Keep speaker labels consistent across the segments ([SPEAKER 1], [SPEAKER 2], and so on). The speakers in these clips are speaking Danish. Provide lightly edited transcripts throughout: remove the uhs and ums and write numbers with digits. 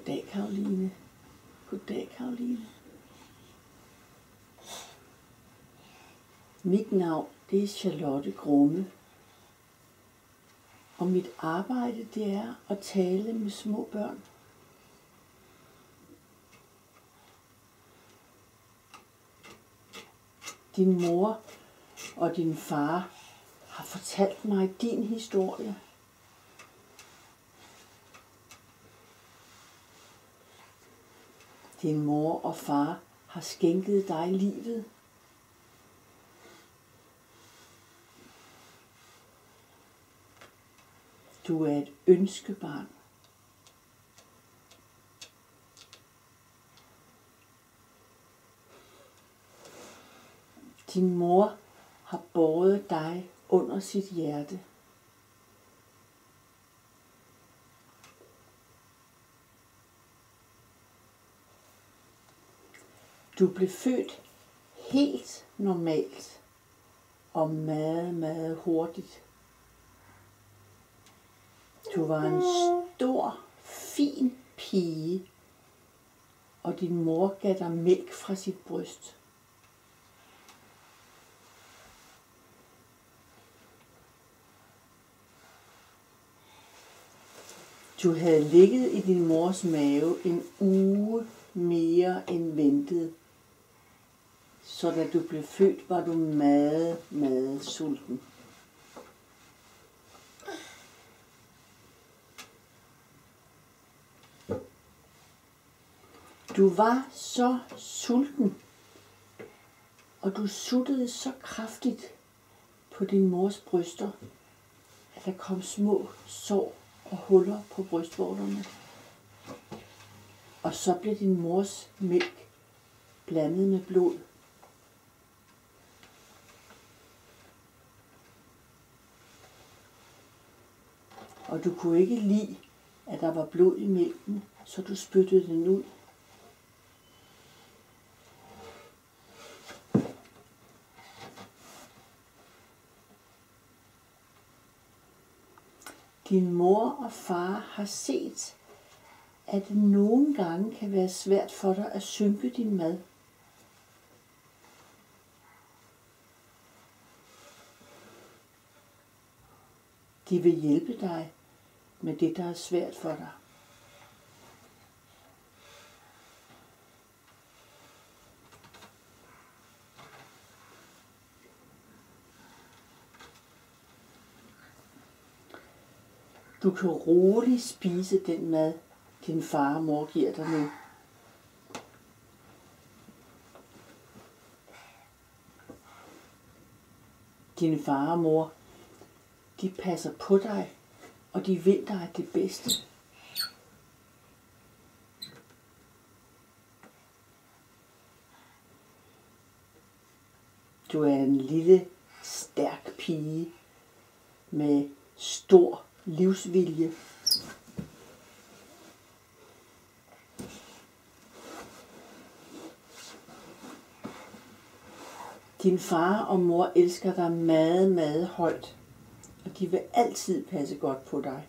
[SPEAKER 1] Goddag, Caroline. Goddag, Caroline. Mit navn, det er Charlotte Grumme. Og mit arbejde, det er at tale med små børn. Din mor og din far har fortalt mig din historie. Din mor og far har skænket dig livet. Du er et ønskebarn. Din mor har båret dig under sit hjerte. Du blev født helt normalt og meget, meget hurtigt. Du var en stor, fin pige, og din mor gav dig mælk fra sit bryst. Du havde ligget i din mors mave en uge mere end ventet. Så da du blev født, var du meget, meget sulten. Du var så sulten, og du suttede så kraftigt på din mors bryster, at der kom små sår og huller på brystvorterne. Og så blev din mors mælk blandet med blod. Og du kunne ikke lide, at der var blod i mælken, så du spyttede den ud. Din mor og far har set, at det nogle gange kan være svært for dig at synke din mad. De vil hjælpe dig med det, der er svært for dig. Du kan roligt spise den mad, din far og mor giver dig nu. Din far og mor, de passer på dig, og de vil dig det bedste. Du er en lille, stærk pige med stor livsvilje. Din far og mor elsker dig meget, meget højt, og de vil altid passe godt på dig.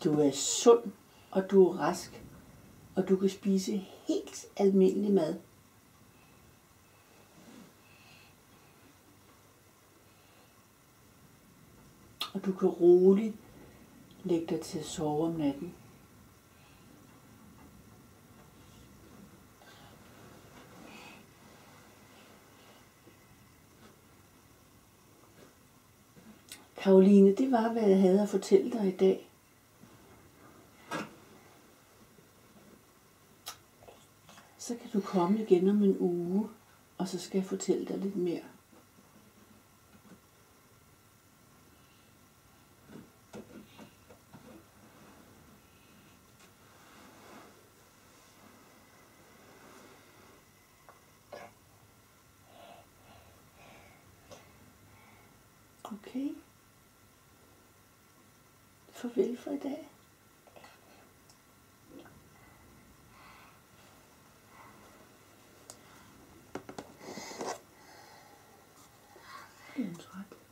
[SPEAKER 1] Du er sund, og du er rask, og du kan spise helt almindelig mad. Og du kan roligt lægge dig til at sove om natten. Caroline, det var, hvad jeg havde at fortælle dig i dag. Så kan du komme igen om en uge, og så skal jeg fortælle dig lidt mere. Okay. Farvel for i dag. det er en træt.